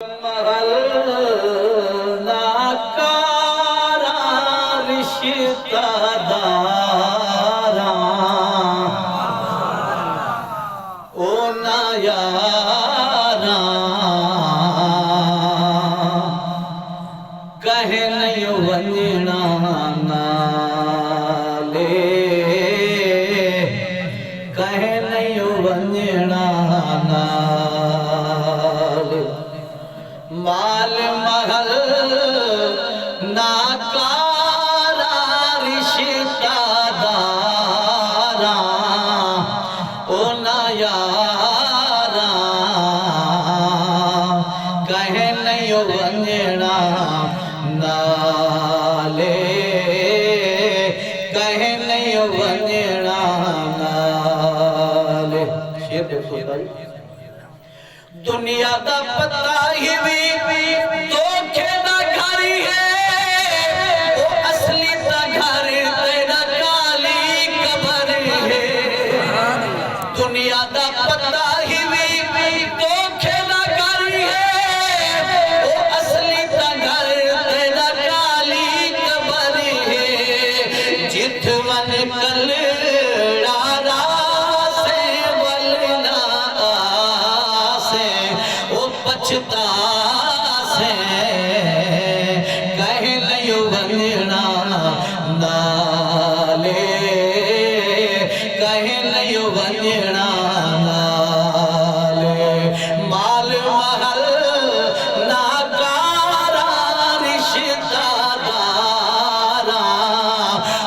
महल नाकारा रिश्तेदारा ओ ना यारा कहे नहीं वंजना नाले कहे नहीं वंजना नाले माल महल नाकारा रिश्तेदारा ओ ना यारा कहे नहीं वंजना नाले कहे नहीं वंजना नाले। शेर देखो भाई दुनिया दा पता ही भी धोखे दा घर है वो असली दा घर तेरा काली कबर है। दुनिया दा पता ही भी धोखे दा घर है वो असली दा घर तेरा काली कबर है। जिथ मन कल पछता से कहे नहीं वंजना नाले कहे नहीं वंजना नाले माल महल नाकारा रिश्तेदारा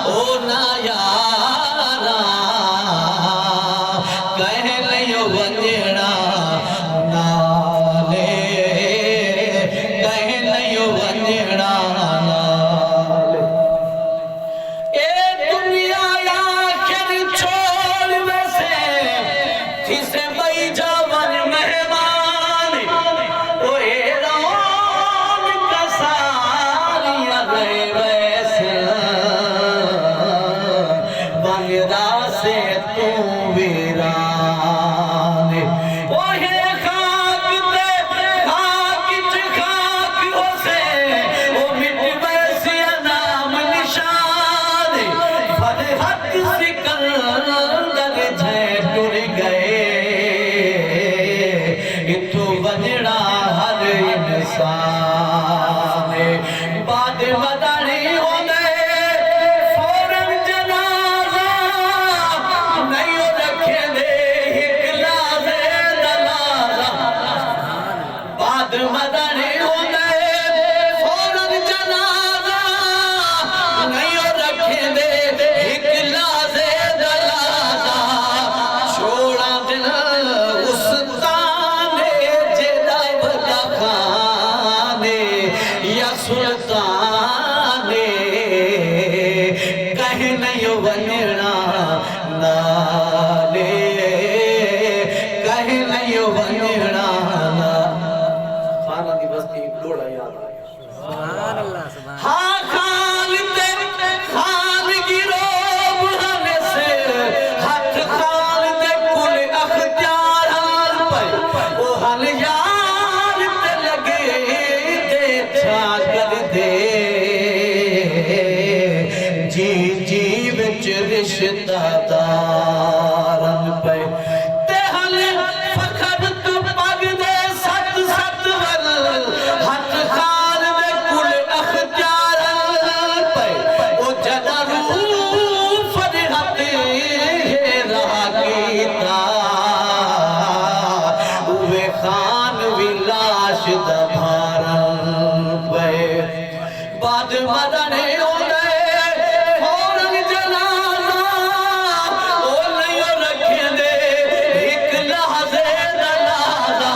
ओ ना यारा कहे नहीं वंजना से तू वीरान ओहे खाक ते खाक च खाक हो से ओ मिट वैसे नाम निशान फर हक सिकंदर छे टुर गए इतो वजड़ा हर इंसान बाद वदड़ी हो मदनी होंदे फौरन जनाजा नहीं रखे दे एक लाजे दलाजा छोड़ा दिल उस ताने जेदा बड़ा खाने या सुल्ताने कहे नहीं वंजना नाले कहे नहीं वंजना हाँ खान ते खान गिरो बुढ़ाने से हाथ खान ते कुल अख्तियार हाल पे वो हल यार ते लगे ते छाकर दे जी जी विच रिश्तेदारन पे ते हल फखर तू पग दे सत सत वल हाथ खान दे कुल खान विलाश दभारन पे बाद मदने होंदे फौरन जनाजा ओ नहीं रखे दे एक लहजे दलाजा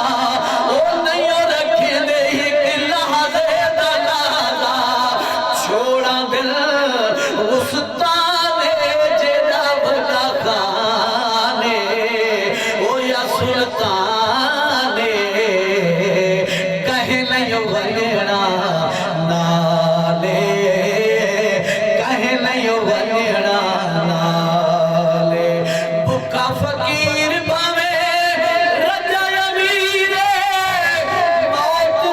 ओ नहीं रखे दे एक लहजे दलाजा छोड़ा दिल उस ताने जेदा बड़ा खाने ओ या सुल्तान वंजना नाले कहे नहीं वंजना नाले बुका फकीर भावे रजा अमीर मौत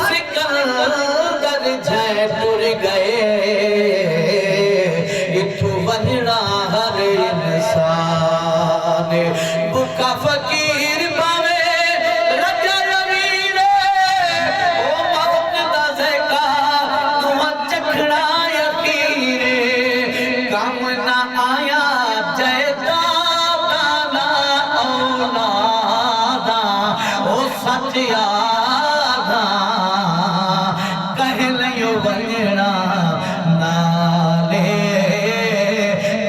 सिकंदर जयपुर गए इथु वंजना हर इंसान बुका फकीर पावे रजा रवीर ओ मौत दा ज़का तुहां चखना यकीर काम ना आया जयदा ना औलादा ओ सच आधा कह लियो वंजना नाले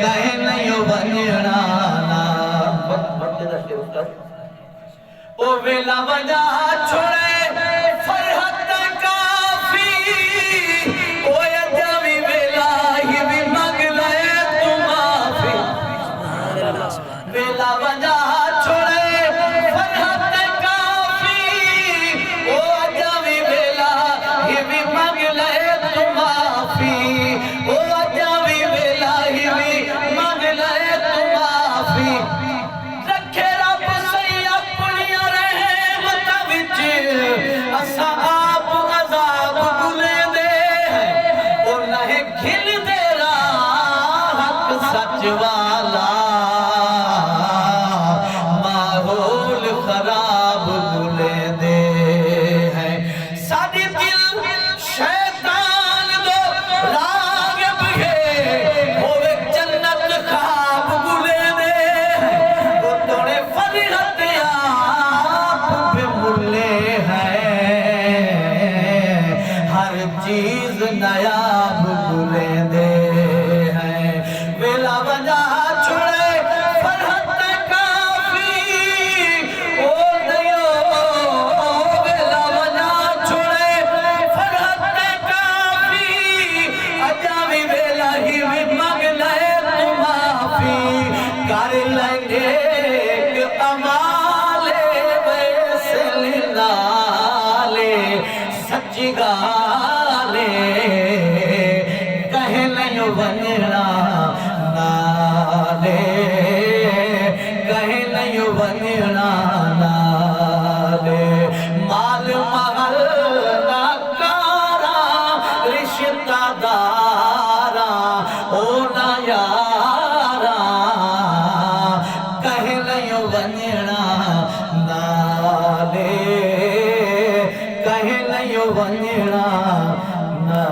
कह लियो वंजना ना ओ वेला वजा छोड़े फरहत काफी ओ अजमी वेला ही भी मंग ले तू माफी वेला वजा छोड़े फरहत काफी ओ अजमी वेला ही भी मंग ले तू माफी ओ अजमी वेला ही भी मंग ले तू माफी रखे रब सही अपनिया रहमत विच असा आप अजाब बुले दे ओ नहीं खिल दे हक सच वाला माहौल खराब बुले दे है साडी दिल शैतान दो राग है होवे जन्नत खाब बुले दे वो तोड़े फरिहत आप पे मुले हैं हर चीज नायाब बुले दे हैं वेला वजा छोड़े फरहत काफी ओ दयो वेला वजा छोड़े फरहत काफी अजावी वेला ही भी मंग ले तू माफी कर लेंगे अमाले वैसे नाले सच्ची गाले कह लियो वंजना नाले कह लियो वंजना नाले माल महल नाकारा रिश्तेदारा ओ ना यारा कह लियो वंजना नाले कह लियो वंजना ना